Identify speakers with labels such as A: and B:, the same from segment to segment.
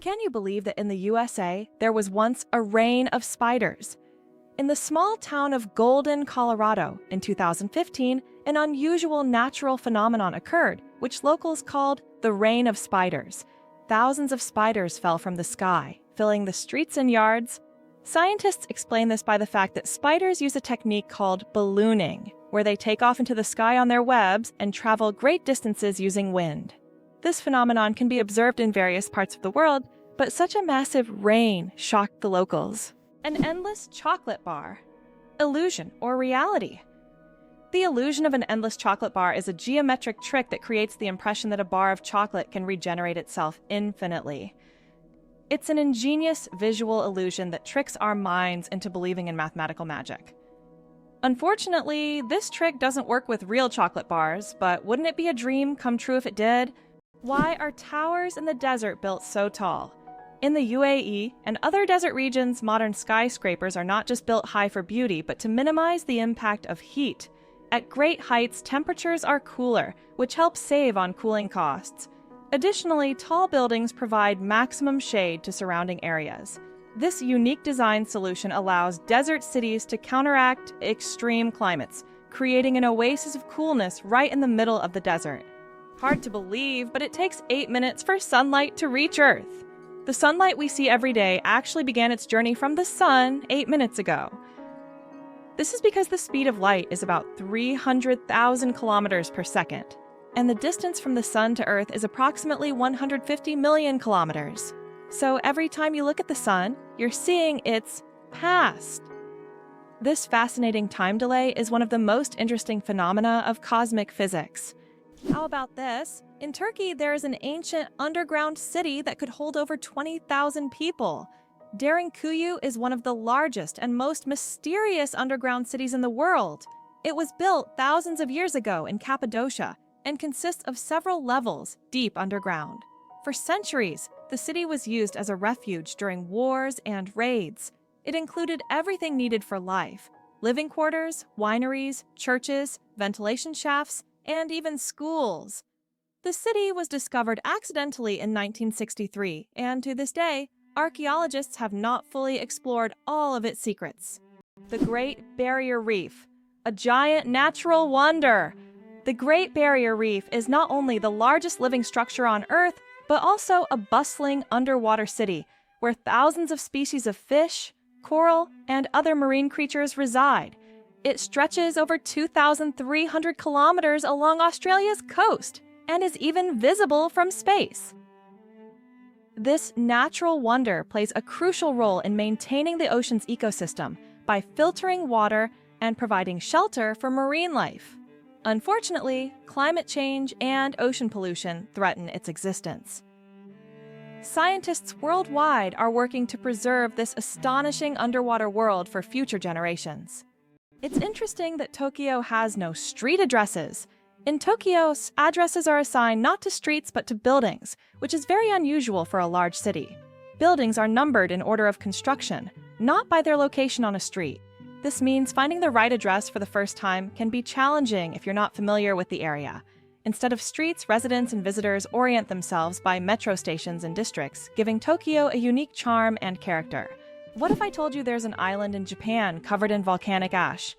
A: Can you believe that in the USA, there was once a reign of spiders? In the small town of Golden, Colorado, in 2015, an unusual natural phenomenon occurred, which locals called the reign of spiders. Thousands of spiders fell from the sky, filling the streets and yards. Scientists explain this by the fact that spiders use a technique called ballooning, where they take off into the sky on their webs and travel great distances using wind. This phenomenon can be observed in various parts of the world, but such a massive rain shocked the locals. An endless chocolate bar. Illusion or reality? The illusion of an endless chocolate bar is a geometric trick that creates the impression that a bar of chocolate can regenerate itself infinitely. It's an ingenious visual illusion that tricks our minds into believing in mathematical magic. Unfortunately, this trick doesn't work with real chocolate bars, but wouldn't it be a dream come true if it did? Why are towers in the desert built so tall? In the UAE and other desert regions, modern skyscrapers are not just built high for beauty, but to minimize the impact of heat. At great heights, temperatures are cooler, which helps save on cooling costs. Additionally, tall buildings provide maximum shade to surrounding areas. This unique design solution allows desert cities to counteract extreme climates, creating an oasis of coolness right in the middle of the desert. Hard to believe, but it takes 8 minutes for sunlight to reach Earth. The sunlight we see every day actually began its journey from the sun 8 minutes ago. This is because the speed of light is about 300,000 kilometers per second, and the distance from the sun to Earth is approximately 150 million kilometers. So every time you look at the sun, you're seeing its past. This fascinating time delay is one of the most interesting phenomena of cosmic physics. How about this? In Turkey, there is an ancient underground city that could hold over 20,000 people. Derinkuyu is one of the largest and most mysterious underground cities in the world. It was built thousands of years ago in Cappadocia and consists of several levels deep underground. For centuries, the city was used as a refuge during wars and raids. It included everything needed for life: living quarters, wineries, churches, ventilation shafts, and even schools. The city was discovered accidentally in 1963, and to this day, archaeologists have not fully explored all of its secrets. The Great Barrier Reef, a giant natural wonder. The Great Barrier Reef is not only the largest living structure on Earth, but also a bustling underwater city where thousands of species of fish, coral, and other marine creatures reside. It stretches over 2,300 kilometers along Australia's coast and is even visible from space. This natural wonder plays a crucial role in maintaining the ocean's ecosystem by filtering water and providing shelter for marine life. Unfortunately, climate change and ocean pollution threaten its existence. Scientists worldwide are working to preserve this astonishing underwater world for future generations. It's interesting that Tokyo has no street addresses. In Tokyo, addresses are assigned not to streets but to buildings, which is very unusual for a large city. Buildings are numbered in order of construction, not by their location on a street. This means finding the right address for the first time can be challenging if you're not familiar with the area. Instead of streets, residents and visitors orient themselves by metro stations and districts, giving Tokyo a unique charm and character. What if I told you there's an island in Japan covered in volcanic ash?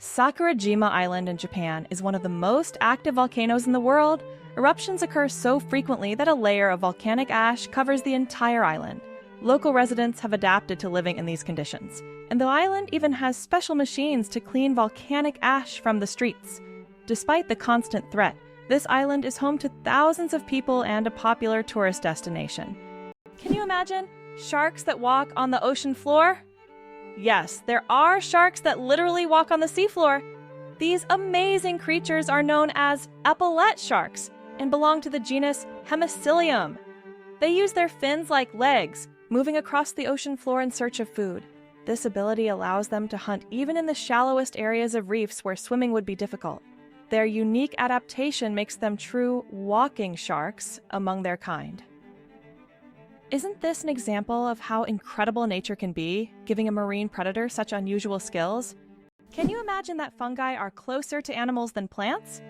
A: Sakurajima Island in Japan is one of the most active volcanoes in the world. Eruptions occur so frequently that a layer of volcanic ash covers the entire island. Local residents have adapted to living in these conditions, and the island even has special machines to clean volcanic ash from the streets. Despite the constant threat, this island is home to thousands of people and a popular tourist destination. Can you imagine? Sharks that walk on the ocean floor? Yes, there are sharks that literally walk on the seafloor. These amazing creatures are known as epaulette sharks and belong to the genus Hemicillium. They use their fins like legs, moving across the ocean floor in search of food. This ability allows them to hunt even in the shallowest areas of reefs where swimming would be difficult. Their unique adaptation makes them true walking sharks among their kind. Isn't this an example of how incredible nature can be, giving a marine predator such unusual skills? Can you imagine that fungi are closer to animals than plants?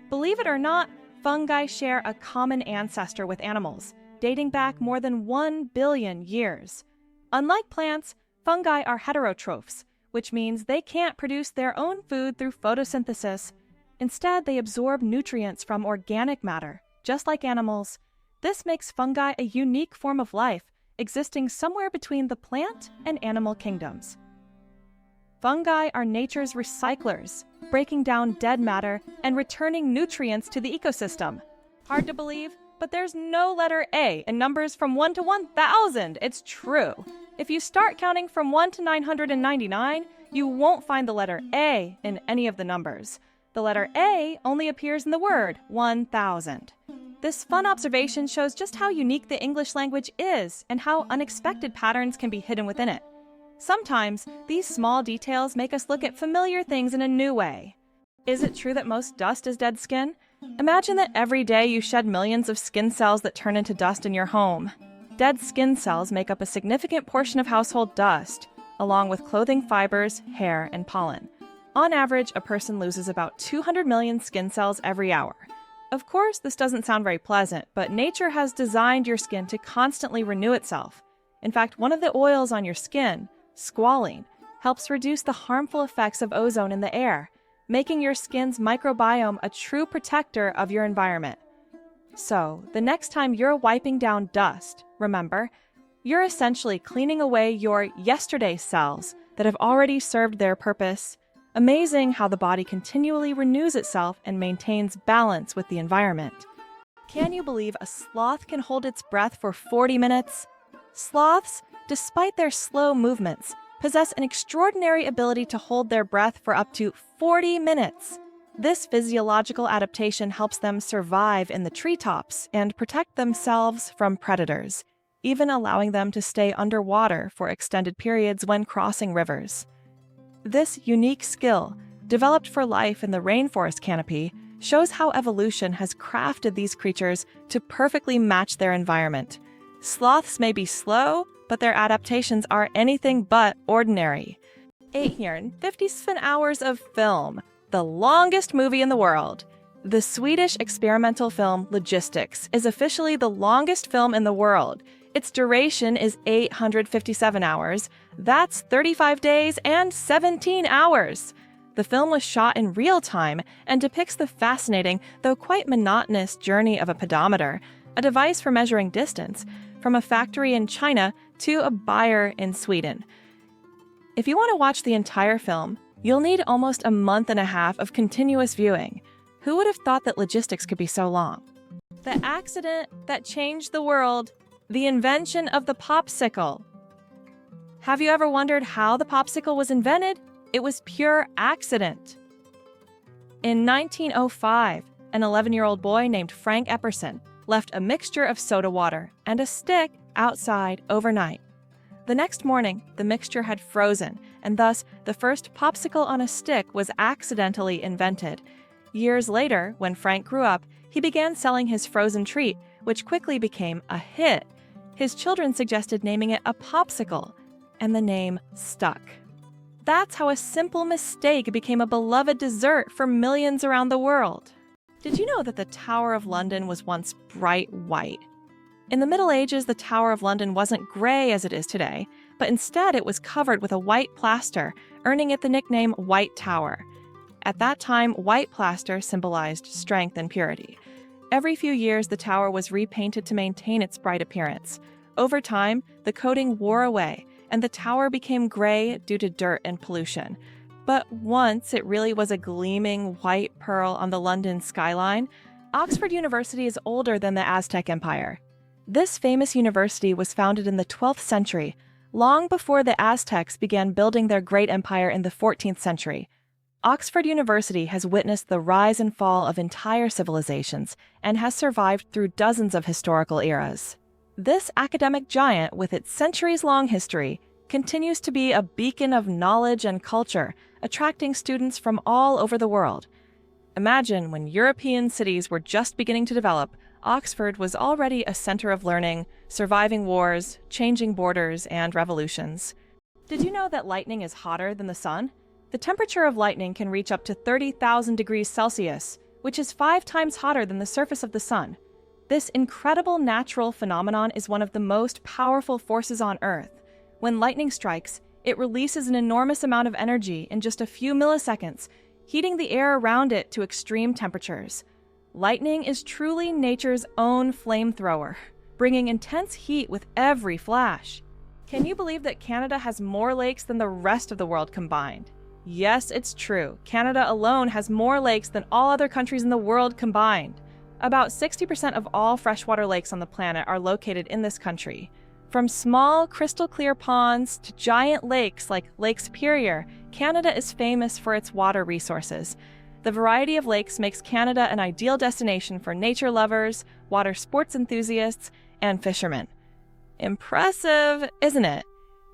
A: Believe it or not, fungi share a common ancestor with animals. dating back more than 1 billion years. Unlike plants, fungi are heterotrophs, which means they can't produce their own food through photosynthesis. Instead, they absorb nutrients from organic matter, just like animals. This makes fungi a unique form of life, existing somewhere between the plant and animal kingdoms. Fungi are nature's recyclers, breaking down dead matter and returning nutrients to the ecosystem. Hard to believe, but there's no letter A in numbers from 1 to 1,000. It's true. If you start counting from 1 to 999, you won't find the letter A in any of the numbers. The letter A only appears in the word 1,000. This fun observation shows just how unique the English language is and how unexpected patterns can be hidden within it. Sometimes, these small details make us look at familiar things in a new way. Is it true that most dust is dead skin? Imagine that every day you shed millions of skin cells that turn into dust in your home. Dead skin cells make up a significant portion of household dust, along with clothing fibers, hair, and pollen. On average, a person loses about 200 million skin cells every hour. Of course, this doesn't sound very pleasant, but nature has designed your skin to constantly renew itself. In fact, one of the oils on your skin, squalene, helps reduce the harmful effects of ozone in the air, making your skin's microbiome a true protector of your environment. So, the next time you're wiping down dust, remember, you're essentially cleaning away your yesterday cells that have already served their purpose. Amazing how the body continually renews itself and maintains balance with the environment. Can you believe a sloth can hold its breath for 40 minutes? Sloths, despite their slow movements, possess an extraordinary ability to hold their breath for up to 40 minutes. This physiological adaptation helps them survive in the treetops and protect themselves from predators, even allowing them to stay underwater for extended periods when crossing rivers. This unique skill, developed for life in the rainforest canopy, shows how evolution has crafted these creatures to perfectly match their environment. Sloths may be slow, but their adaptations are anything but ordinary. 857 hours of film, the longest movie in the world. The Swedish experimental film Logistics is officially the longest film in the world. Its duration is 857 hours. That's 35 days and 17 hours. The film was shot in real time and depicts the fascinating, though quite monotonous, journey of a pedometer, a device for measuring distance, from a factory in China to a buyer in Sweden. If you want to watch the entire film, you'll need almost a month and a half of continuous viewing. Who would have thought that logistics could be so long? The accident that changed the world, the invention of the popsicle. Have you ever wondered how the popsicle was invented? It was pure accident. In 1905, an 11-year-old boy named Frank Epperson left a mixture of soda water and a stick outside overnight. The next morning, the mixture had frozen, and thus the first popsicle on a stick was accidentally invented. Years later, when Frank grew up, he began selling his frozen treat, which quickly became a hit. His children suggested naming it a popsicle, and the name stuck. That's how a simple mistake became a beloved dessert for millions around the world. Did you know that the Tower of London was once bright white? In the Middle Ages, the Tower of London wasn't gray as it is today, but instead it was covered with a white plaster, earning it the nickname White Tower. At that time, white plaster symbolized strength and purity. Every few years, the tower was repainted to maintain its bright appearance. Over time, the coating wore away, and the tower became gray due to dirt and pollution. But once it really was a gleaming white pearl on the London skyline. Oxford University is older than the Aztec Empire. This famous university was founded in the 12th century, long before the Aztecs began building their great empire in the 14th century. Oxford University has witnessed the rise and fall of entire civilizations and has survived through dozens of historical eras. This academic giant, with its centuries-long history, continues to be a beacon of knowledge and culture, attracting students from all over the world. Imagine when European cities were just beginning to develop, Oxford was already a center of learning, surviving wars, changing borders, and revolutions. Did you know that lightning is hotter than the sun? The temperature of lightning can reach up to 30,000 degrees Celsius, which is 5 times hotter than the surface of the sun. This incredible natural phenomenon is one of the most powerful forces on Earth. When lightning strikes, it releases an enormous amount of energy in just a few milliseconds, heating the air around it to extreme temperatures. Lightning is truly nature's own flamethrower, bringing intense heat with every flash. Can you believe that Canada has more lakes than the rest of the world combined? Yes, it's true. Canada alone has more lakes than all other countries in the world combined. About 60% of all freshwater lakes on the planet are located in this country. From small, crystal-clear ponds to giant lakes like Lake Superior, Canada is famous for its water resources. The variety of lakes makes Canada an ideal destination for nature lovers, water sports enthusiasts, and fishermen. Impressive, isn't it?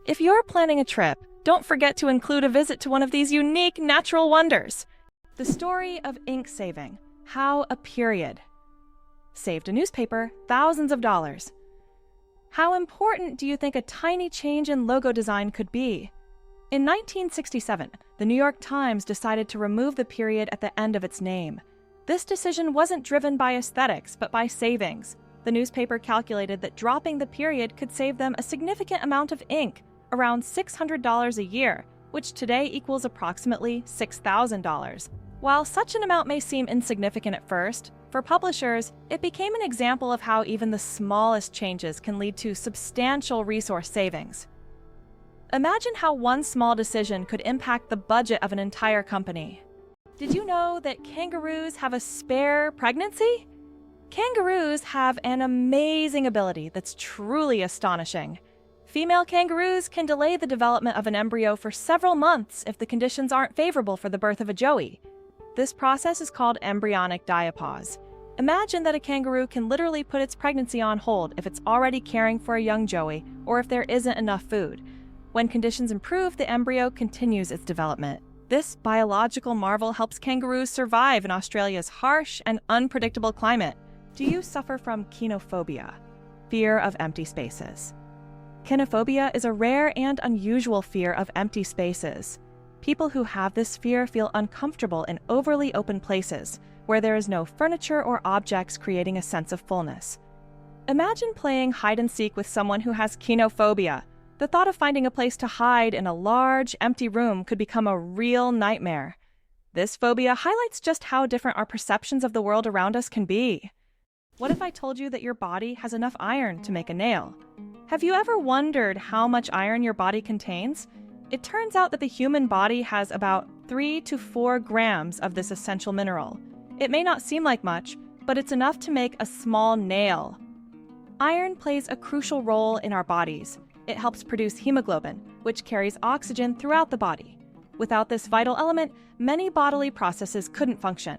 A: If you're planning a trip, don't forget to include a visit to one of these unique natural wonders. The story of ink saving. How a period saved a newspaper thousands of dollars. How important do you think a tiny change in logo design could be? In 1967, the New York Times decided to remove the period at the end of its name. This decision wasn't driven by aesthetics, but by savings. The newspaper calculated that dropping the period could save them a significant amount of ink, around $600 a year, which today equals approximately $6,000. While such an amount may seem insignificant at first, for publishers, it became an example of how even the smallest changes can lead to substantial resource savings. Imagine how one small decision could impact the budget of an entire company. Did you know that kangaroos have a spare pregnancy? Kangaroos have an amazing ability that's truly astonishing. Female kangaroos can delay the development of an embryo for several months if the conditions aren't favorable for the birth of a joey. This process is called embryonic diapause. Imagine that a kangaroo can literally put its pregnancy on hold if it's already caring for a young joey or if there isn't enough food. When conditions improve, the embryo continues its development. This biological marvel helps kangaroos survive in Australia's harsh and unpredictable climate. Do you suffer from kenophobia, fear of empty spaces? Kenophobia is a rare and unusual fear of empty spaces. People who have this fear feel uncomfortable in overly open places, where there is no furniture or objects creating a sense of fullness. Imagine playing hide-and-seek with someone who has kenophobia. The thought of finding a place to hide in a large, empty room could become a real nightmare. This phobia highlights just how different our perceptions of the world around us can be. What if I told you that your body has enough iron to make a nail? Have you ever wondered how much iron your body contains? It turns out that the human body has about 3 to 4 grams of this essential mineral. It may not seem like much, but it's enough to make a small nail. Iron plays a crucial role in our bodies. It helps produce hemoglobin, which carries oxygen throughout the body. Without this vital element, many bodily processes couldn't function.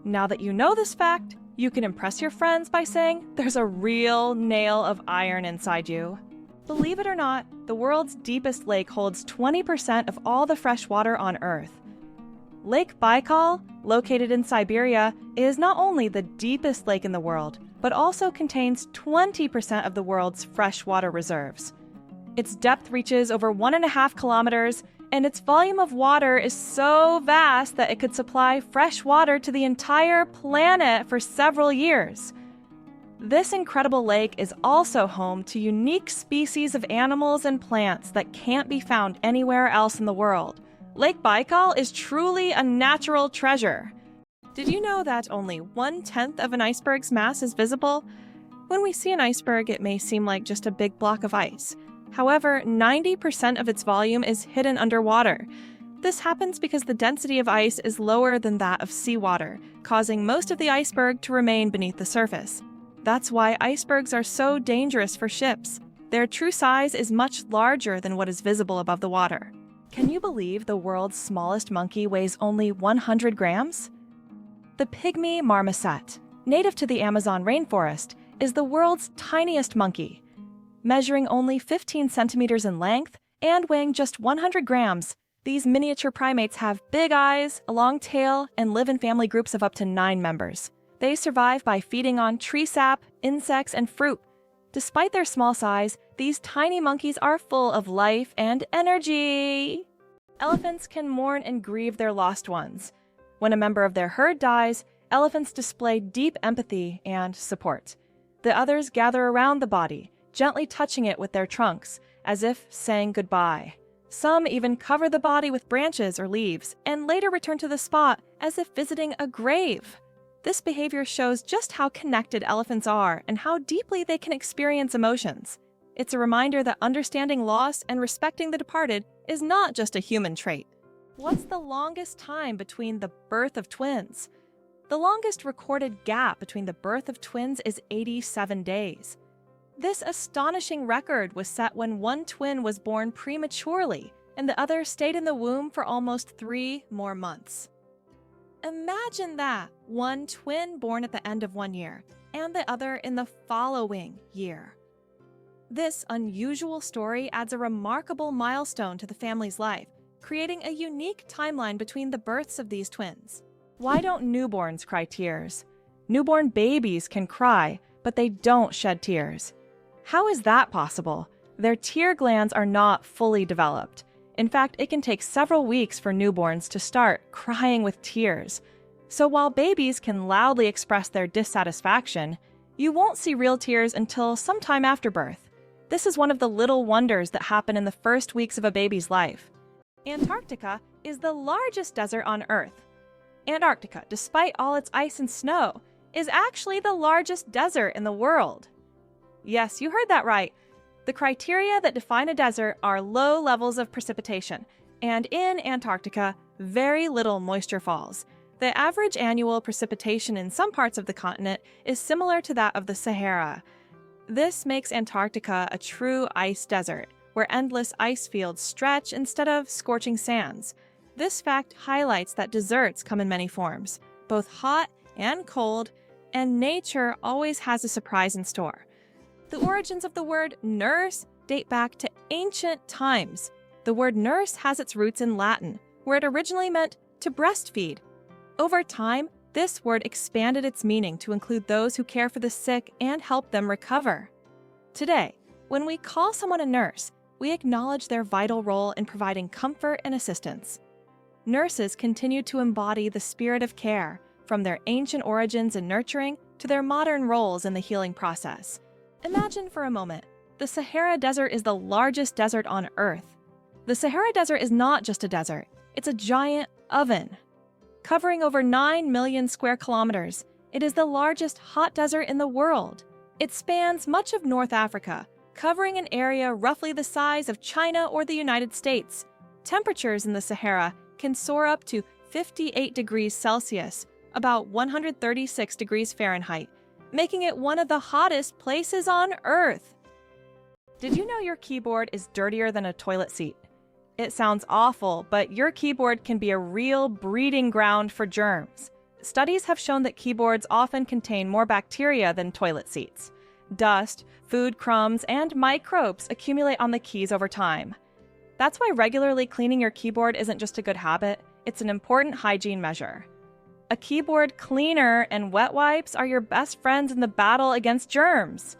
A: Now that you know this fact, you can impress your friends by saying there's a real nail of iron inside you. Believe it or not, the world's deepest lake holds 20% of all the fresh water on Earth. Lake Baikal, located in Siberia, is not only the deepest lake in the world, but also contains 20% of the world's freshwater reserves. Its depth reaches over 1.5 kilometers, and its volume of water is so vast that it could supply fresh water to the entire planet for several years. This incredible lake is also home to unique species of animals and plants that can't be found anywhere else in the world. Lake Baikal is truly a natural treasure. Did you know that only 1/10 of an iceberg's mass is visible? When we see an iceberg, it may seem like just a big block of ice. However, 90% of its volume is hidden underwater. This happens because the density of ice is lower than that of seawater, causing most of the iceberg to remain beneath the surface. That's why icebergs are so dangerous for ships. Their true size is much larger than what is visible above the water. Can you believe the world's smallest monkey weighs only 100 grams? The pygmy marmoset, native to the Amazon rainforest, is the world's tiniest monkey. Measuring only 15 centimeters in length and weighing just 100 grams, these miniature primates have big eyes, a long tail, and live in family groups of up to 9 members. They survive by feeding on tree sap, insects, and fruit. Despite their small size, these tiny monkeys are full of life and energy. Elephants can mourn and grieve their lost ones. When a member of their herd dies, elephants display deep empathy and support. The others gather around the body, gently touching it with their trunks, as if saying goodbye. Some even cover the body with branches or leaves, and later return to the spot as if visiting a grave. This behavior shows just how connected elephants are and how deeply they can experience emotions. It's a reminder that understanding loss and respecting the departed is not just a human trait. What's the longest time between the birth of twins? The longest recorded gap between the birth of twins is 87 days. This astonishing record was set when one twin was born prematurely and the other stayed in the womb for almost 3 more months. Imagine that, one twin born at the end of one year and the other in the following year. This unusual story adds a remarkable milestone to the family's life, creating a unique timeline between the births of these twins. Why don't newborns cry tears? Newborn babies can cry, but they don't shed tears. How is that possible? Their tear glands are not fully developed. In fact, it can take several weeks for newborns to start crying with tears. So while babies can loudly express their dissatisfaction, you won't see real tears until sometime after birth. This is one of the little wonders that happen in the first weeks of a baby's life. Antarctica is the largest desert on Earth. Antarctica, despite all its ice and snow, is actually the largest desert in the world. Yes, you heard that right. The criteria that define a desert are low levels of precipitation, and in Antarctica, very little moisture falls. The average annual precipitation in some parts of the continent is similar to that of the Sahara. This makes Antarctica a true ice desert, where endless ice fields stretch instead of scorching sands. This fact highlights that deserts come in many forms, both hot and cold, and nature always has a surprise in store. The origins of the word nurse date back to ancient times. The word nurse has its roots in Latin, where it originally meant to breastfeed. Over time, this word expanded its meaning to include those who care for the sick and help them recover. Today, when we call someone a nurse, we acknowledge their vital role in providing comfort and assistance. Nurses continue to embody the spirit of care, from their ancient origins in nurturing to their modern roles in the healing process. Imagine for a moment, the Sahara Desert is the largest desert on Earth. The Sahara Desert is not just a desert, it's a giant oven. Covering over 9 million square kilometers, it is the largest hot desert in the world. It spans much of North Africa, covering an area roughly the size of China or the United States. Temperatures in the Sahara can soar up to 58 degrees Celsius, about 136 degrees Fahrenheit, making it one of the hottest places on Earth. Did you know your keyboard is dirtier than a toilet seat? It sounds awful, but your keyboard can be a real breeding ground for germs. Studies have shown that keyboards often contain more bacteria than toilet seats. Dust, food crumbs, and microbes accumulate on the keys over time. That's why regularly cleaning your keyboard isn't just a good habit, it's an important hygiene measure. A keyboard cleaner and wet wipes are your best friends in the battle against germs.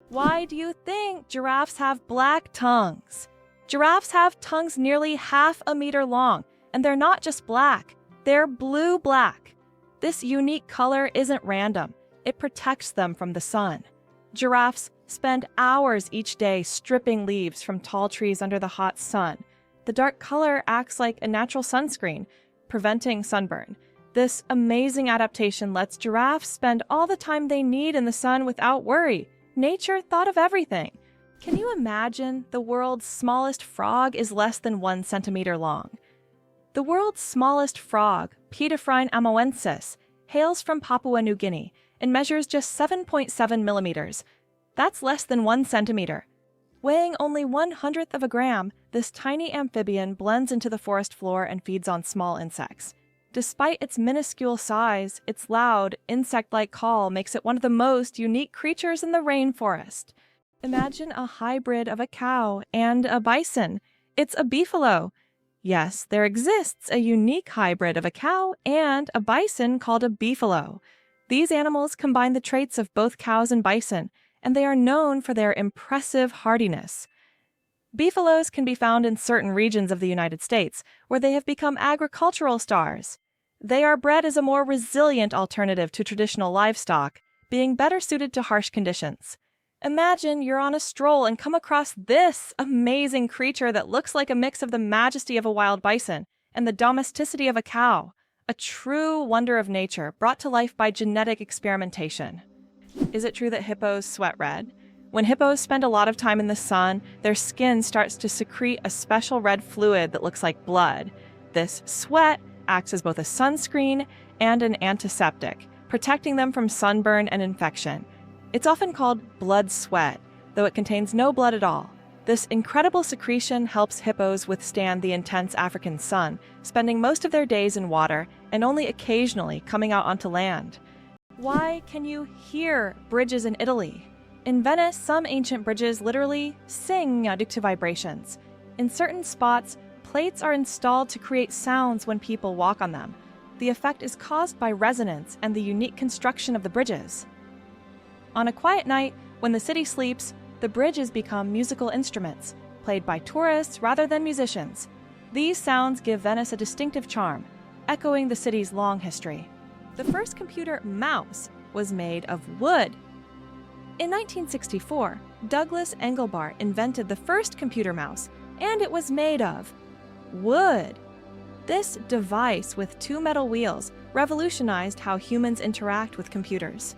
A: Why do you think giraffes have black tongues? Giraffes have tongues nearly half a meter long, and they're not just black, they're blue-black. This unique color isn't random, it protects them from the sun. Giraffes spend hours each day stripping leaves from tall trees under the hot sun. The dark color acts like a natural sunscreen, preventing sunburn. This amazing adaptation lets giraffes spend all the time they need in the sun without worry. Nature thought of everything. Can you imagine the world's smallest frog is less than 1 centimeter long? The world's smallest frog, Pediphrine amoensis, hails from Papua New Guinea and measures just 7.7 millimeters. That's less than 1 centimeter. Weighing only 1/100th of a gram, this tiny amphibian blends into the forest floor and feeds on small insects. Despite its minuscule size, its loud, insect-like call makes it one of the most unique creatures in the rainforest. Imagine a hybrid of a cow and a bison. It's a beefalo. Yes, there exists a unique hybrid of a cow and a bison called a beefalo. These animals combine the traits of both cows and bison, and they are known for their impressive hardiness. Beefalos can be found in certain regions of the United States, where they have become agricultural stars. They are bred as a more resilient alternative to traditional livestock being better suited to harsh conditions. Imagine you're on a stroll and come across this amazing creature that looks like a mix of the majesty of a wild bison and the domesticity of a cow, a true wonder of nature brought to life by genetic experimentation. Is it true that hippos sweat red? When hippos spend a lot of time in the sun, their skin starts to secrete a special red fluid that looks like blood. This sweat acts as both a sunscreen and an antiseptic, protecting them from sunburn and infection. It's often called blood sweat, though it contains no blood at all. This incredible secretion helps hippos withstand the intense African sun, spending most of their days in water and only occasionally coming out onto land. Why can you hear bridges in Italy? In Venice, some ancient bridges literally sing due to vibrations. In certain spots, plates are installed to create sounds when people walk on them. The effect is caused by resonance and the unique construction of the bridges. On a quiet night, when the city sleeps, the bridges become musical instruments, played by tourists rather than musicians. These sounds give Venice a distinctive charm, echoing the city's long history. The first computer mouse was made of wood. In 1964, Douglas Engelbart invented the first computer mouse, and it was made of wood. This device with two metal wheels revolutionized how humans interact with computers.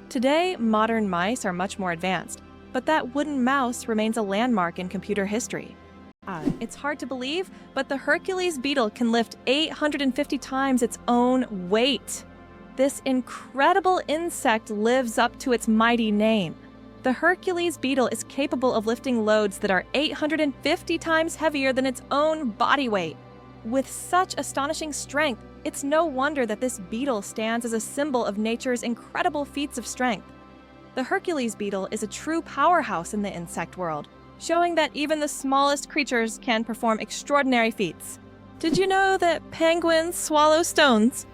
A: Today, modern mice are much more advanced, but that wooden mouse remains a landmark in computer history. It's hard to believe, but the Hercules beetle can lift 850 times its own weight. This incredible insect lives up to its mighty name. The Hercules beetle is capable of lifting loads that are 850 times heavier than its own body weight. With such astonishing strength, it's no wonder that this beetle stands as a symbol of nature's incredible feats of strength. The Hercules beetle is a true powerhouse in the insect world, showing that even the smallest creatures can perform extraordinary feats. Did you know that penguins swallow stones?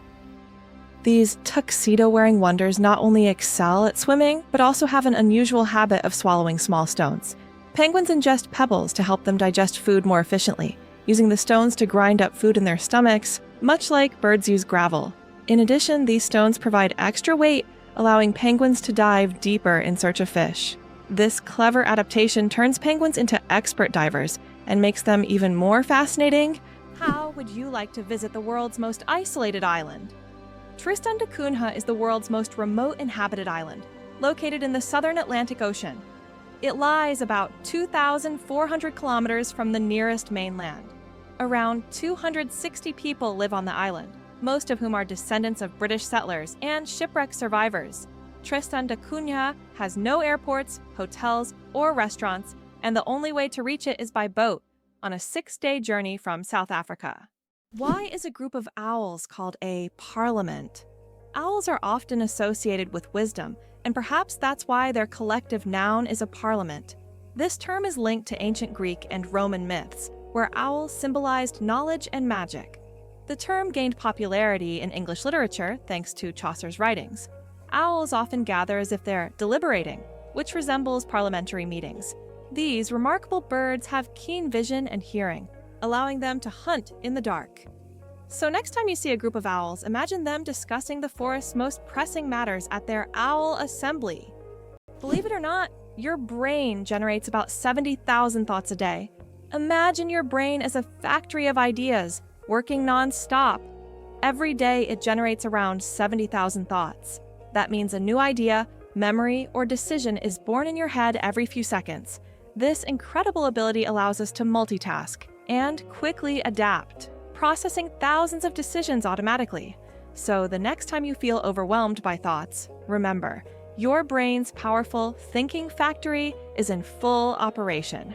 A: These tuxedo-wearing wonders not only excel at swimming, but also have an unusual habit of swallowing small stones. Penguins ingest pebbles to help them digest food more efficiently, using the stones to grind up food in their stomachs, much like birds use gravel. In addition, these stones provide extra weight, allowing penguins to dive deeper in search of fish. This clever adaptation turns penguins into expert divers and makes them even more fascinating. How would you like to visit the world's most isolated island? Tristan da Cunha is the world's most remote inhabited island, located in the southern Atlantic Ocean. It lies about 2,400 kilometers from the nearest mainland. Around 260 people live on the island, most of whom are descendants of British settlers and shipwreck survivors. Tristan da Cunha has no airports, hotels, or restaurants, and the only way to reach it is by boat, on a 6-day journey from South Africa. Why is a group of owls called a parliament? Owls are often associated with wisdom, and perhaps that's why their collective noun is a parliament. This term is linked to ancient Greek and Roman myths, where owls symbolized knowledge and magic. The term gained popularity in English literature thanks to Chaucer's writings. Owls often gather as if they're deliberating, which resembles parliamentary meetings. These remarkable birds have keen vision and hearing, allowing them to hunt in the dark. So next time you see a group of owls, imagine them discussing the forest's most pressing matters at their owl assembly. Believe it or not, your brain generates about 70,000 thoughts a day. Imagine your brain as a factory of ideas, working non-stop. Every day it generates around 70,000 thoughts. That means a new idea, memory, or decision is born in your head every few seconds. This incredible ability allows us to multitask and quickly adapt, processing thousands of decisions automatically. So the next time you feel overwhelmed by thoughts, remember, your brain's powerful thinking factory is in full operation.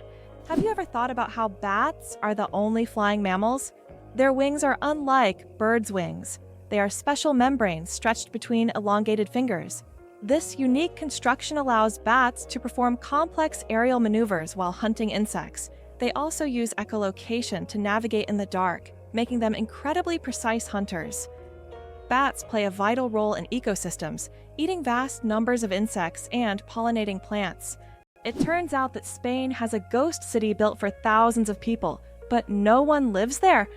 A: Have you ever thought about how bats are the only flying mammals? Their wings are unlike birds' wings. They are special membranes stretched between elongated fingers. This unique construction allows bats to perform complex aerial maneuvers while hunting insects. They also use echolocation to navigate in the dark, making them incredibly precise hunters. Bats play a vital role in ecosystems, eating vast numbers of insects and pollinating plants. It turns out that Spain has a ghost city built for thousands of people, but no one lives there.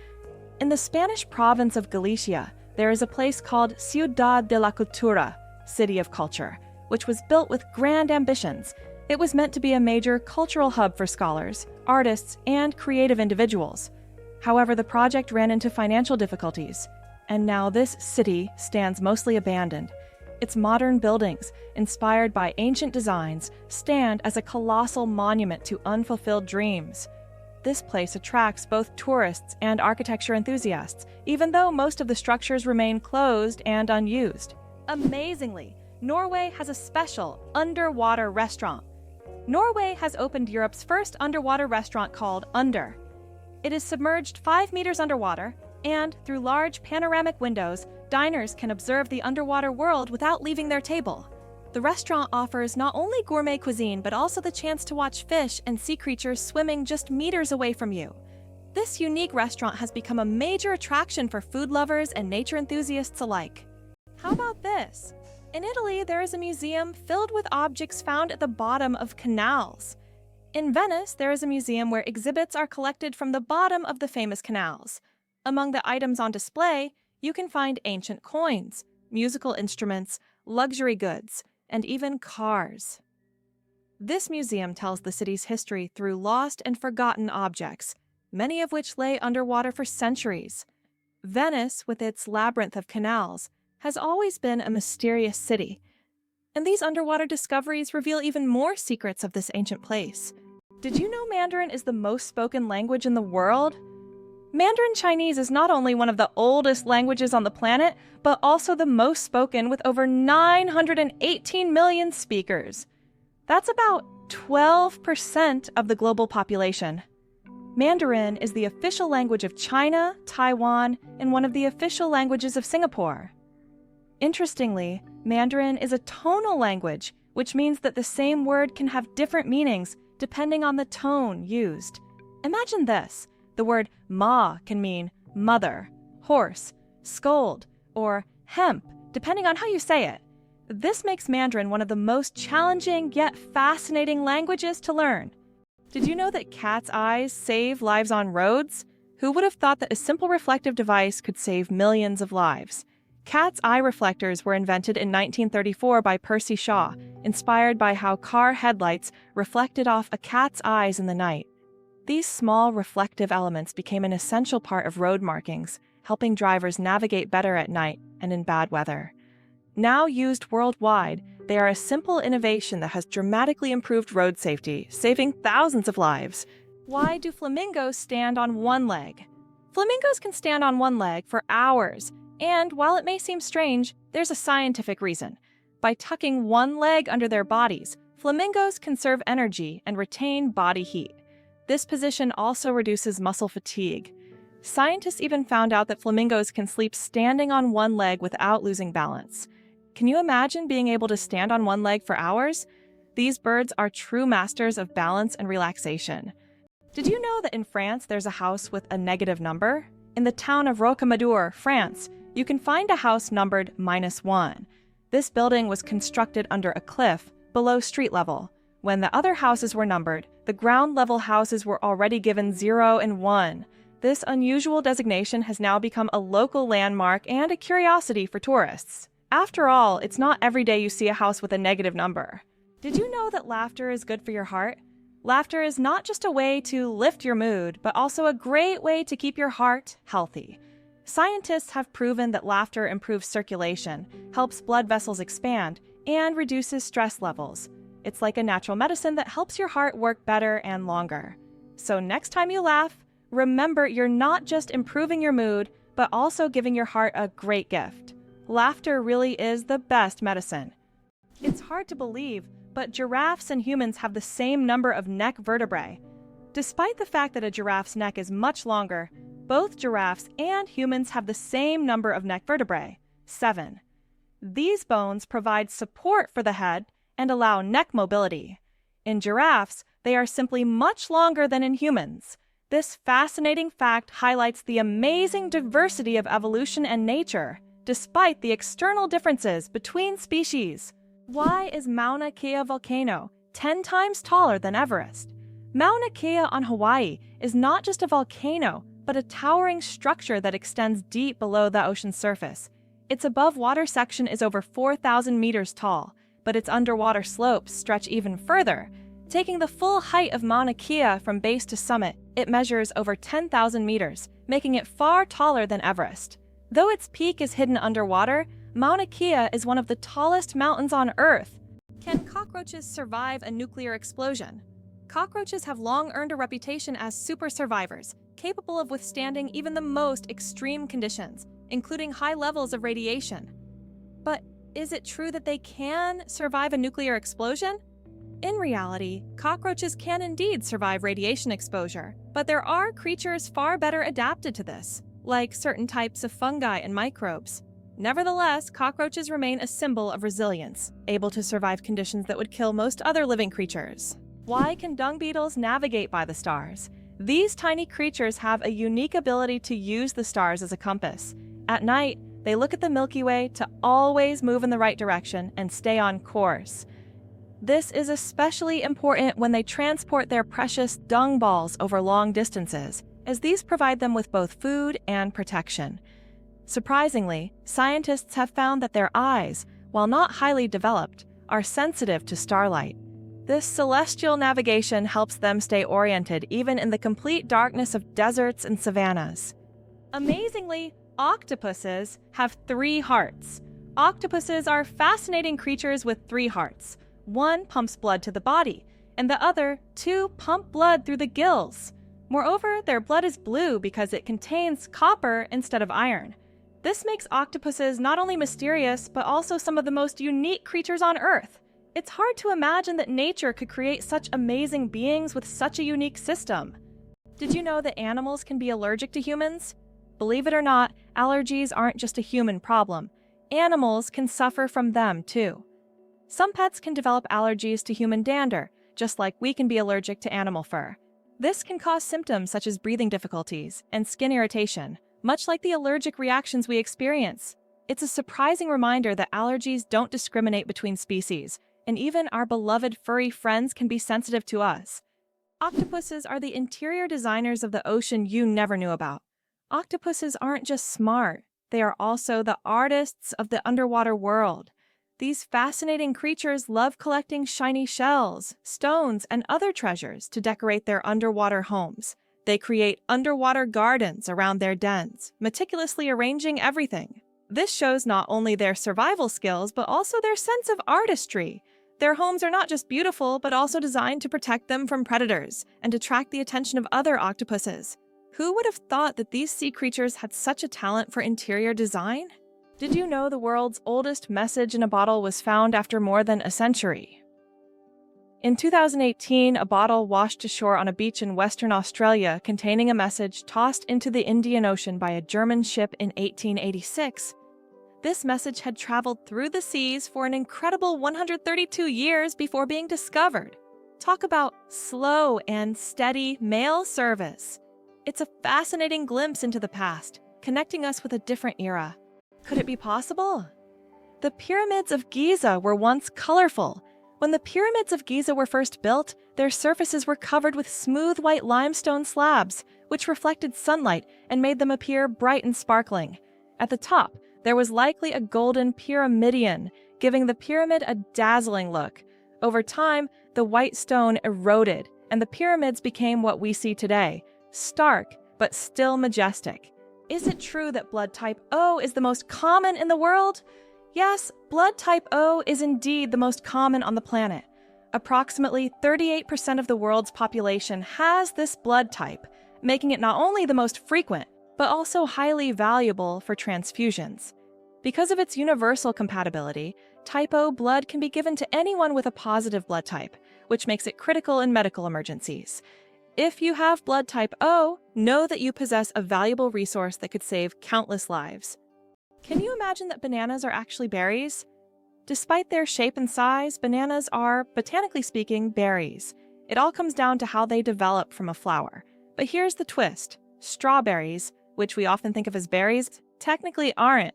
A: In the Spanish province of Galicia, there is a place called Ciudad de la Cultura, City of Culture. which was built with grand ambitions. It was meant to be a major cultural hub for scholars, artists, and creative individuals. However, the project ran into financial difficulties, and now this city stands mostly abandoned. Its modern buildings, inspired by ancient designs, stand as a colossal monument to unfulfilled dreams. This place attracts both tourists and architecture enthusiasts, even though most of the structures remain closed and unused. Amazingly, Norway has a special underwater restaurant. Norway has opened Europe's first underwater restaurant called Under. It is submerged 5 meters underwater, and through large panoramic windows, diners can observe the underwater world without leaving their table. The restaurant offers not only gourmet cuisine but also the chance to watch fish and sea creatures swimming just meters away from you. This unique restaurant has become a major attraction for food lovers and nature enthusiasts alike. How about this? In Italy, there is a museum filled with objects found at the bottom of canals. In Venice, there is a museum where exhibits are collected from the bottom of the famous canals. Among the items on display, you can find ancient coins, musical instruments, luxury goods, and even cars. This museum tells the city's history through lost and forgotten objects, many of which lay underwater for centuries. Venice, with its labyrinth of canals, has always been a mysterious city, and these underwater discoveries reveal even more secrets of this ancient place. Did you know Mandarin is the most spoken language in the world? Mandarin Chinese is not only one of the oldest languages on the planet, but also the most spoken with over 918 million speakers. That's about 12% of the global population. Mandarin is the official language of China, Taiwan, and one of the official languages of Singapore. Interestingly, Mandarin is a tonal language, which means that the same word can have different meanings depending on the tone used. Imagine this. The word ma can mean mother, horse, scold, or hemp, depending on how you say it. This makes Mandarin one of the most challenging yet fascinating languages to learn. Did you know that cats' eyes save lives on roads? Who would have thought that a simple reflective device could save millions of lives? Cat's eye reflectors were invented in 1934 by Percy Shaw, inspired by how car headlights reflected off a cat's eyes in the night. These small reflective elements became an essential part of road markings, helping drivers navigate better at night and in bad weather. Now used worldwide, they are a simple innovation that has dramatically improved road safety, saving thousands of lives. Why do flamingos stand on one leg? Flamingos can stand on one leg for hours, and while it may seem strange, there's a scientific reason. By tucking one leg under their bodies, flamingos conserve energy and retain body heat. This position also reduces muscle fatigue. Scientists even found out that flamingos can sleep standing on one leg without losing balance. Can you imagine being able to stand on one leg for hours? These birds are true masters of balance and relaxation. Did you know that in France there's a house with a negative number? In the town of Rocamadour, France, you can find a house numbered -1. This building was constructed under a cliff below street level. When the other houses were numbered, the ground-level houses were already given 0 and 1. This unusual designation has now become a local landmark and a curiosity for tourists. After all, it's not every day you see a house with a negative number. Did you know that laughter is good for your heart? Laughter is not just a way to lift your mood, but also a great way to keep your heart healthy. Scientists have proven that laughter improves circulation, helps blood vessels expand, and reduces stress levels. It's like a natural medicine that helps your heart work better and longer. So next time you laugh, remember you're not just improving your mood, but also giving your heart a great gift. Laughter really is the best medicine. It's hard to believe, but giraffes and humans have the same number of neck vertebrae. Despite the fact that a giraffe's neck is much longer, both giraffes and humans have the same number of neck vertebrae, 7. These bones provide support for the head and allow neck mobility. In giraffes, they are simply much longer than in humans. This fascinating fact highlights the amazing diversity of evolution and nature, despite the external differences between species. Why is Mauna Kea volcano 10 times taller than Everest? Mauna Kea on Hawaii is not just a volcano, but a towering structure that extends deep below the ocean's surface. Its above-water section is over 4,000 meters tall. but its underwater slopes stretch even further. Taking the full height of Mauna Kea from base to summit, it measures over 10,000 meters, making it far taller than Everest. Though its peak is hidden underwater, Mauna Kea is one of the tallest mountains on Earth. Can cockroaches survive a nuclear explosion? Cockroaches have long earned a reputation as super survivors, capable of withstanding even the most extreme conditions, including high levels of radiation. But is it true that they can survive a nuclear explosion? In reality, cockroaches can indeed survive radiation exposure, but there are creatures far better adapted to this, like certain types of fungi and microbes. Nevertheless, cockroaches remain a symbol of resilience, able to survive conditions that would kill most other living creatures. Why can dung beetles navigate by the stars? These tiny creatures have a unique ability to use the stars as a compass. At night, they look at the Milky Way to always move in the right direction and stay on course. This is especially important when they transport their precious dung balls over long distances, as these provide them with both food and protection. Surprisingly, scientists have found that their eyes, while not highly developed, are sensitive to starlight. This celestial navigation helps them stay oriented even in the complete darkness of deserts and savannas. Amazingly, octopuses have 3 hearts. Octopuses are fascinating creatures with 3 hearts. One pumps blood to the body, and the other 2 pump blood through the gills. Moreover, their blood is blue because it contains copper instead of iron. This makes octopuses not only mysterious, but also some of the most unique creatures on Earth. It's hard to imagine that nature could create such amazing beings with such a unique system. Did you know that animals can be allergic to humans? Believe it or not, allergies aren't just a human problem. Animals can suffer from them too. Some pets can develop allergies to human dander, just like we can be allergic to animal fur. This can cause symptoms such as breathing difficulties and skin irritation, much like the allergic reactions we experience. It's a surprising reminder that allergies don't discriminate between species, and even our beloved furry friends can be sensitive to us. Octopuses are the interior designers of the ocean you never knew about. Octopuses aren't just smart, they are also the artists of the underwater world. These fascinating creatures love collecting shiny shells, stones, and other treasures to decorate their underwater homes. They create underwater gardens around their dens, meticulously arranging everything. This shows not only their survival skills, but also their sense of artistry. Their homes are not just beautiful, but also designed to protect them from predators and attract the attention of other octopuses. Who would have thought that these sea creatures had such a talent for interior design? Did you know the world's oldest message in a bottle was found after more than a century? In 2018, a bottle washed ashore on a beach in Western Australia containing a message tossed into the Indian Ocean by a German ship in 1886. This message had traveled through the seas for an incredible 132 years before being discovered. Talk about slow and steady mail service. It's a fascinating glimpse into the past, connecting us with a different era. Could it be possible? The pyramids of Giza were once colorful. When the pyramids of Giza were first built, their surfaces were covered with smooth white limestone slabs, which reflected sunlight and made them appear bright and sparkling. At the top, there was likely a golden pyramidion, giving the pyramid a dazzling look. Over time, the white stone eroded, and the pyramids became what we see today, stark but still majestic. Is it true that blood type O is the most common in the world? Yes, blood type O is indeed the most common on the planet. Approximately 38% of the world's population has this blood type, making it not only the most frequent, but also highly valuable for transfusions. Because of its universal compatibility, type O blood can be given to anyone with a positive blood type, which makes it critical in medical emergencies. If you have blood type O, know that you possess a valuable resource that could save countless lives. Can you imagine that bananas are actually berries? Despite their shape and size, bananas are, botanically speaking, berries. It all comes down to how they develop from a flower. But here's the twist. Strawberries, which we often think of as berries, technically aren't.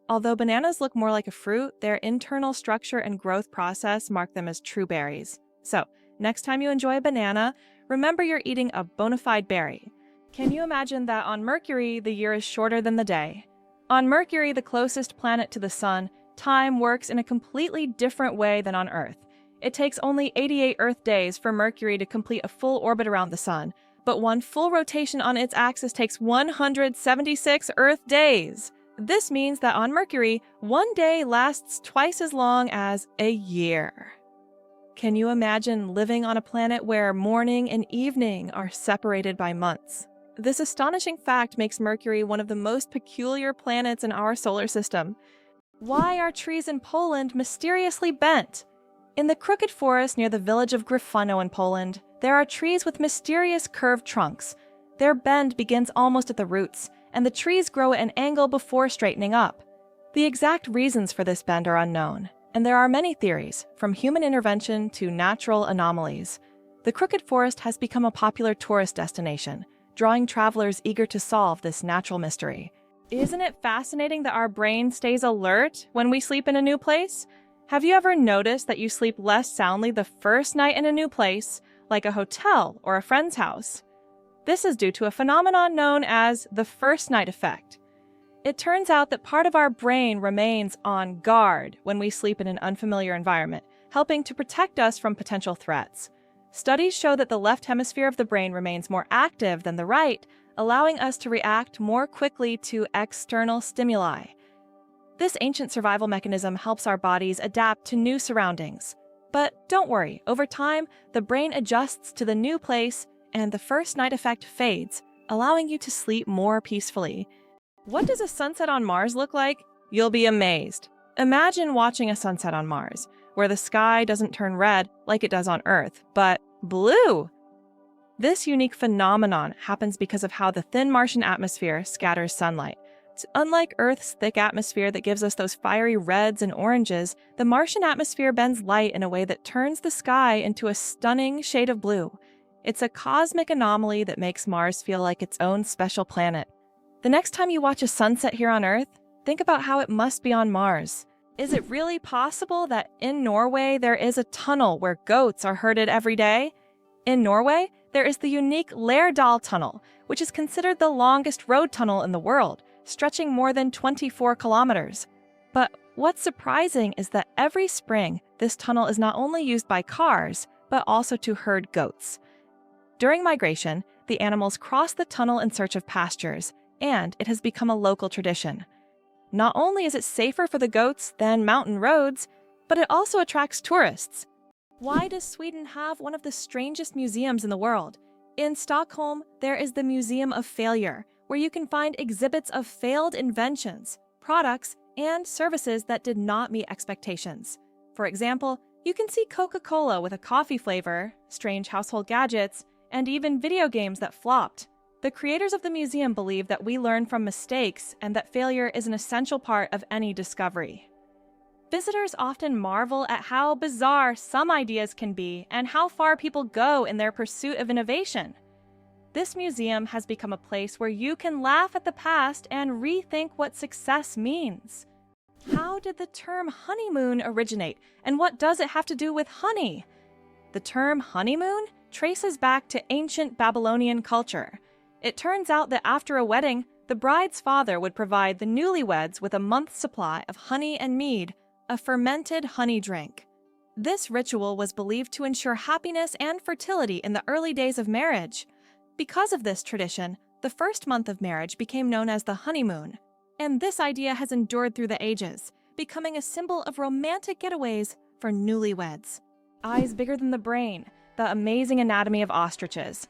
A: Although bananas look more like a fruit, their internal structure and growth process mark them as true berries. So, next time you enjoy a banana, remember you're eating a bona fide berry. Can you imagine that on Mercury, the year is shorter than the day? On Mercury, the closest planet to the Sun, time works in a completely different way than on Earth. It takes only 88 Earth days for Mercury to complete a full orbit around the Sun, but one full rotation on its axis takes 176 Earth days. This means that on Mercury, one day lasts twice as long as a year. Can you imagine living on a planet where morning and evening are separated by months? This astonishing fact makes Mercury one of the most peculiar planets in our solar system. Why are trees in Poland mysteriously bent? In the crooked forest near the village of Gryfino in Poland, there are trees with mysterious curved trunks. Their bend begins almost at the roots, and the trees grow at an angle before straightening up. The exact reasons for this bend are unknown, and there are many theories, from human intervention to natural anomalies. The crooked forest has become a popular tourist destination, drawing travelers eager to solve this natural mystery. Isn't it fascinating that our brain stays alert when we sleep in a new place? Have you ever noticed that you sleep less soundly the first night in a new place, like a hotel or a friend's house? This is due to a phenomenon known as the first night effect. It turns out that part of our brain remains on guard when we sleep in an unfamiliar environment, helping to protect us from potential threats. Studies show that the left hemisphere of the brain remains more active than the right, allowing us to react more quickly to external stimuli. This ancient survival mechanism helps our bodies adapt to new surroundings. But don't worry, over time, the brain adjusts to the new place and the first night effect fades, allowing you to sleep more peacefully. What does a sunset on Mars look like? You'll be amazed. Imagine watching a sunset on Mars, where the sky doesn't turn red like it does on Earth, but blue. This unique phenomenon happens because of how the thin Martian atmosphere scatters sunlight. Unlike Earth's thick atmosphere that gives us those fiery reds and oranges, the Martian atmosphere bends light in a way that turns the sky into a stunning shade of blue. It's a cosmic anomaly that makes Mars feel like its own special planet. The next time you watch a sunset here on Earth, think about how it must be on Mars. Is it really possible that in Norway there is a tunnel where goats are herded every day? In Norway, there is the unique Lærdal Tunnel, which is considered the longest road tunnel in the world, stretching more than 24 kilometers. But what's surprising is that every spring, this tunnel is not only used by cars, but also to herd goats. During migration, the animals cross the tunnel in search of pastures, and it has become a local tradition. Not only is it safer for the goats than mountain roads, but it also attracts tourists. Why does Sweden have one of the strangest museums in the world? In Stockholm, there is the Museum of Failure, where you can find exhibits of failed inventions, products, and services that did not meet expectations. For example, you can see Coca-Cola with a coffee flavor, strange household gadgets, and even video games that flopped. The creators of the museum believe that we learn from mistakes and that failure is an essential part of any discovery. Visitors often marvel at how bizarre some ideas can be and how far people go in their pursuit of innovation. This museum has become a place where you can laugh at the past and rethink what success means. How did the term honeymoon originate, and what does it have to do with honey? The term honeymoon traces back to ancient Babylonian culture. It turns out that after a wedding, the bride's father would provide the newlyweds with a month's supply of honey and mead, a fermented honey drink. This ritual was believed to ensure happiness and fertility in the early days of marriage. Because of this tradition, the first month of marriage became known as the honeymoon, and this idea has endured through the ages, becoming a symbol of romantic getaways for newlyweds. Eyes bigger than the brain, the amazing anatomy of ostriches.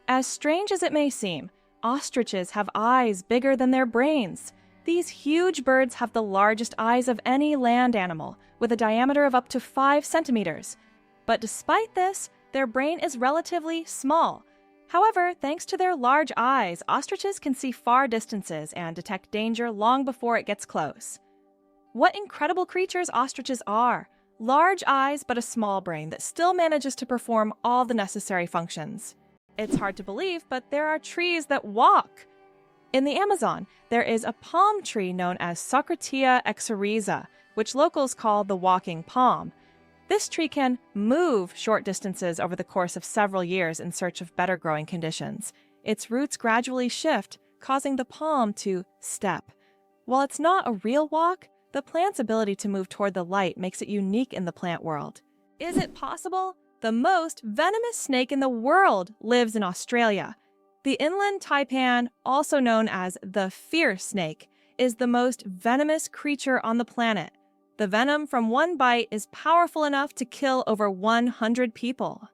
A: As strange as it may seem, ostriches have eyes bigger than their brains. These huge birds have the largest eyes of any land animal, with a diameter of up to 5 centimeters. But despite this, their brain is relatively small. However, thanks to their large eyes, ostriches can see far distances and detect danger long before it gets close. What incredible creatures ostriches are! Large eyes, but a small brain that still manages to perform all the necessary functions. It's hard to believe, but there are trees that walk. In the Amazon, there is a palm tree known as Socratia exoriza, which locals call the walking palm. This tree can move short distances over the course of several years in search of better growing conditions. Its roots gradually shift, causing the palm to step. While it's not a real walk, The plant's ability to move toward the light makes it unique in the plant world. Is it possible? The most venomous snake in the world lives in Australia. The inland taipan, also known as the fierce snake, is the most venomous creature on the planet. The venom from one bite is powerful enough to kill over 100 people.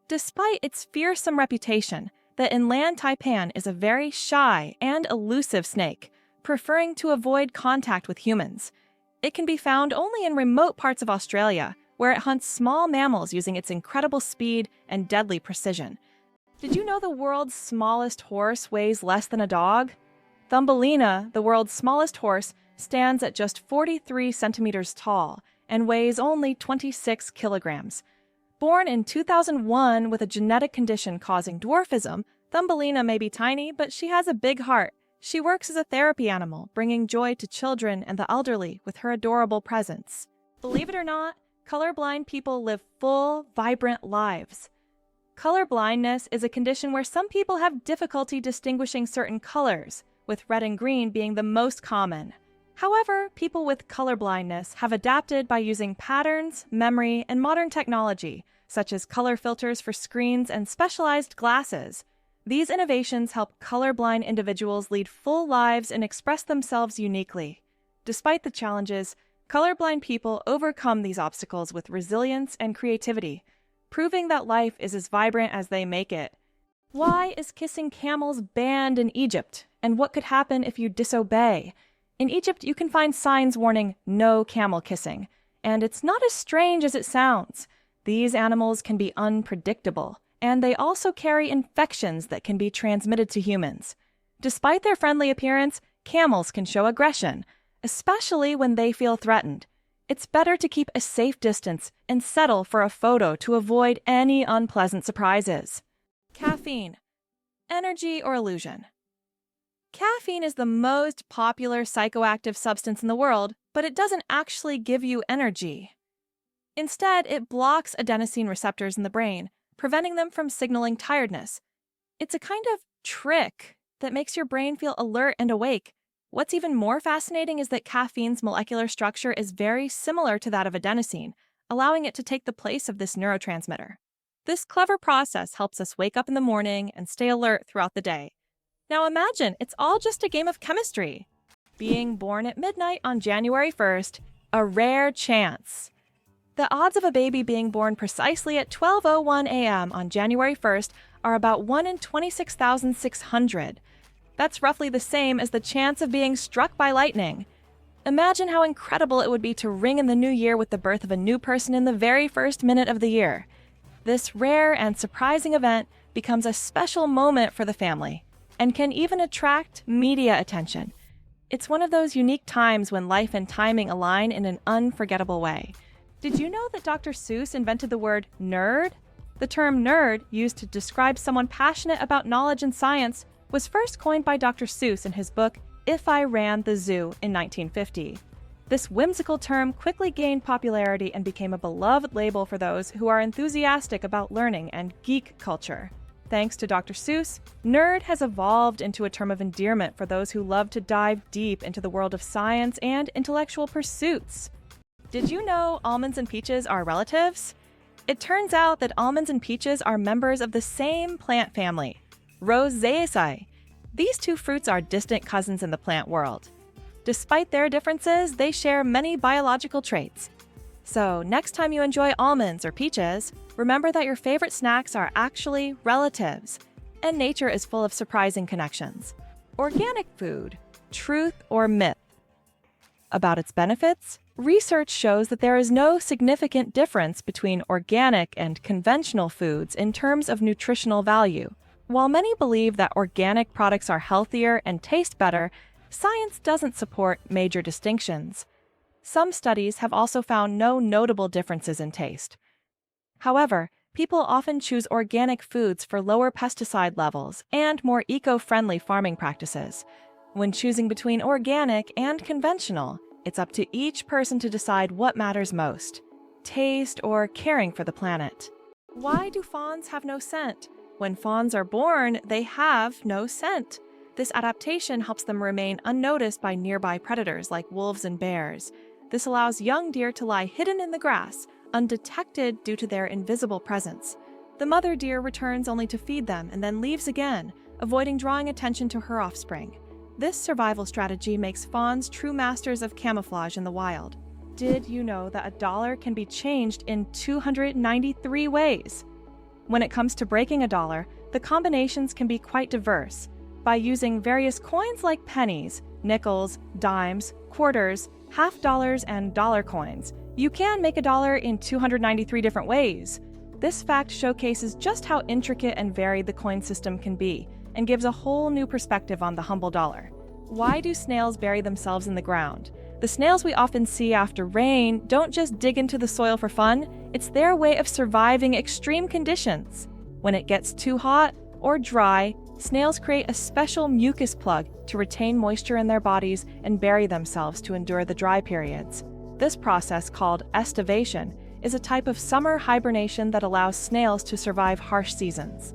A: Despite its fearsome reputation, the inland taipan is a very shy and elusive snake, preferring to avoid contact with humans. It can be found only in remote parts of Australia, where it hunts small mammals using its incredible speed and deadly precision. Did you know the world's smallest horse weighs less than a dog? Thumbelina, the world's smallest horse, stands at just 43 centimeters tall and weighs only 26 kilograms. Born in 2001 with a genetic condition causing dwarfism, Thumbelina may be tiny, but she has a big heart. She works as a therapy animal, bringing joy to children and the elderly with her adorable presence. Believe it or not, colorblind people live full, vibrant lives. Color blindness is a condition where some people have difficulty distinguishing certain colors, with red and green being the most common. However, people with color blindness have adapted by using patterns, memory, and modern technology, such as color filters for screens and specialized glasses. These innovations help colorblind individuals lead full lives and express themselves uniquely. Despite the challenges, colorblind people overcome these obstacles with resilience and creativity, proving that life is as vibrant as they make it. Why is kissing camels banned in Egypt, and what could happen if you disobey? In Egypt, you can find signs warning no camel kissing, and it's not as strange as it sounds. These animals can be unpredictable, and they also carry infections that can be transmitted to humans. Despite their friendly appearance, camels can show aggression, especially when they feel threatened. It's better to keep a safe distance and settle for a photo to avoid any unpleasant surprises. Caffeine. Energy or illusion? Caffeine is the most popular psychoactive substance in the world, but it doesn't actually give you energy. Instead, it blocks adenosine receptors in the brain, preventing them from signaling tiredness. It's a kind of trick that makes your brain feel alert and awake. What's even more fascinating is that caffeine's molecular structure is very similar to that of adenosine, allowing it to take the place of this neurotransmitter. This clever process helps us wake up in the morning and stay alert throughout the day. Now imagine it's all just a game of chemistry. Being born at midnight on January 1st, a rare chance. The odds of a baby being born precisely at 12:01 a.m. on January 1st are about 1 in 26,600. That's roughly the same as the chance of being struck by lightning. Imagine how incredible it would be to ring in the new year with the birth of a new person in the very first minute of the year. This rare and surprising event becomes a special moment for the family and can even attract media attention. It's one of those unique times when life and timing align in an unforgettable way. Did you know that Dr. Seuss invented the word nerd? The term nerd, used to describe someone passionate about knowledge and science, was first coined by Dr. Seuss in his book If I Ran the Zoo in 1950. This whimsical term quickly gained popularity and became a beloved label for those who are enthusiastic about learning and geek culture. Thanks to Dr. Seuss, nerd has evolved into a term of endearment for those who love to dive deep into the world of science and intellectual pursuits. Did you know almonds and peaches are relatives? It turns out that almonds and peaches are members of the same plant family, Rosaceae. These two fruits are distant cousins in the plant world. Despite their differences, they share many biological traits. So, next time you enjoy almonds or peaches, remember that your favorite snacks are actually relatives, and nature is full of surprising connections. Organic food, truth or myth? About its benefits, research shows that there is no significant difference between organic and conventional foods in terms of nutritional value. While many believe that organic products are healthier and taste better, science doesn't support major distinctions. Some studies have also found no notable differences in taste. However, people often choose organic foods for lower pesticide levels and more eco-friendly farming practices. When choosing between organic and conventional, it's up to each person to decide what matters most: taste or caring for the planet. Why do fawns have no scent? When fawns are born, they have no scent. This adaptation helps them remain unnoticed by nearby predators like wolves and bears. This allows young deer to lie hidden in the grass, undetected due to their invisible presence. The mother deer returns only to feed them and then leaves again, avoiding drawing attention to her offspring. This survival strategy makes fawns true masters of camouflage in the wild. Did you know that $1 can be changed in 293 ways? When it comes to breaking $1, the combinations can be quite diverse. By using various coins like pennies, nickels, dimes, quarters, half dollars, and dollar coins, you can make $1 in 293 different ways. This fact showcases just how intricate and varied the coin system can be, and gives a whole new perspective on the humble dollar. Why do snails bury themselves in the ground? The snails we often see after rain don't just dig into the soil for fun, it's their way of surviving extreme conditions. When it gets too hot or dry, snails create a special mucus plug to retain moisture in their bodies and bury themselves to endure the dry periods. This process, called estivation, is a type of summer hibernation that allows snails to survive harsh seasons.